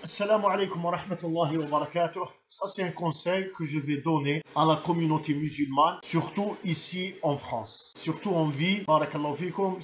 Assalamu alaikum wa rahmatullahi wa barakatuh. Ça, c'est un conseil que je vais donner à la communauté musulmane, surtout ici en France. Surtout, on vit, barakallahu fikum,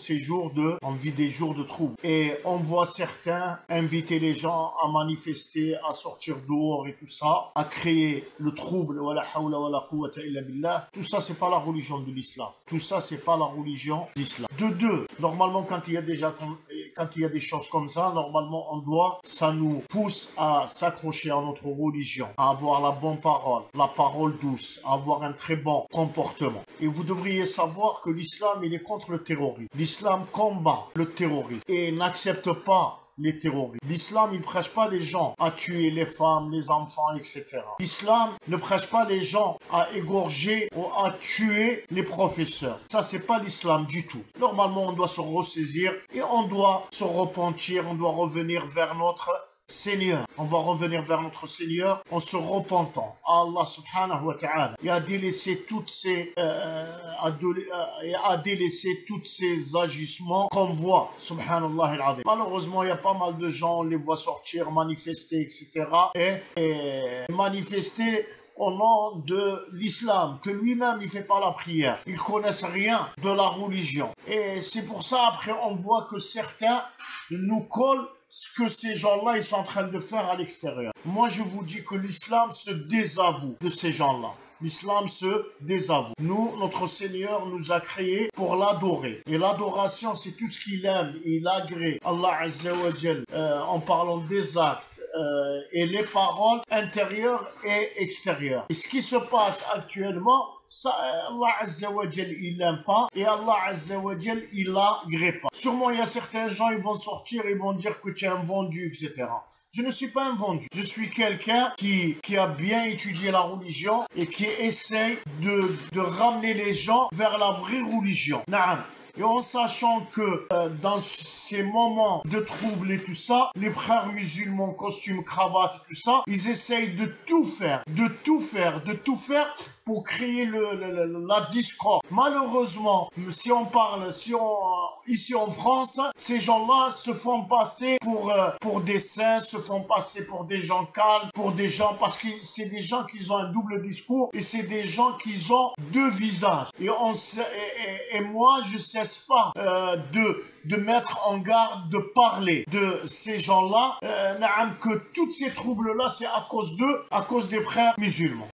on vit des jours de troubles. Et on voit certains inviter les gens à manifester, à sortir dehors et tout ça, à créer le trouble, wala hawla wala quwwata illa billah. Tout ça, c'est pas la religion de l'islam. Tout ça, c'est pas la religion d'islam. De deux, normalement, quand il y a des choses comme ça, normalement, ça nous pousse à s'accrocher à notre religion, à avoir la bonne parole, la parole douce, à avoir un très bon comportement. Et vous devriez savoir que l'islam, il est contre le terrorisme. L'islam combat le terrorisme et n'accepte pas les terroristes. L'islam, il prêche pas les gens à tuer les femmes, les enfants, etc. L'islam ne prêche pas les gens à égorger ou à tuer les professeurs. Ça, c'est pas l'islam du tout. Normalement, on doit se ressaisir et on doit se repentir, on doit revenir vers notre Seigneur. On va revenir vers notre Seigneur en se repentant à Allah subhanahu wa ta'ala et à délaisser tous ces agissements qu'on voit, subhanallah al-azim. Malheureusement, il y a pas mal de gens, on les voit sortir, manifester, etc. et manifester au nom de l'islam, que lui-même il fait pas la prière. Ils connaissent rien de la religion. Et c'est pour ça, après, on voit que certains nous collent ce que ces gens-là, ils sont en train de faire à l'extérieur. Moi, je vous dis que l'islam se désavoue de ces gens-là. L'islam se désavoue. Nous, notre Seigneur nous a créés pour l'adorer. Et l'adoration, c'est tout ce qu'il aime. Il agrée Allah Azza wa Jal en parlant des actes et les paroles intérieures et extérieures. Et ce qui se passe actuellement, ça, Allah Azza wa Jal, il l'aime pas et Allah Azza wa Jal, il l'agrée pas. Sûrement, il y a certains gens, ils vont sortir, ils vont dire que tu es un vendu, etc. Je ne suis pas un vendu. Je suis quelqu'un qui a bien étudié la religion et qui essaye de ramener les gens vers la vraie religion. Naam. Et en sachant que dans ces moments de troubles et tout ça, les frères musulmans, costumes, cravates, tout ça, ils essayent de tout faire pour créer la discorde. Malheureusement, ici en France, ces gens-là se font passer pour des saints, se font passer pour des gens calmes, pour des gens, parce que c'est des gens qui ont un double discours et c'est des gens qui ont deux visages. Et moi, je cesse pas de mettre en garde, de parler de ces gens-là, que tous ces troubles-là, c'est à cause d'eux, à cause des frères musulmans.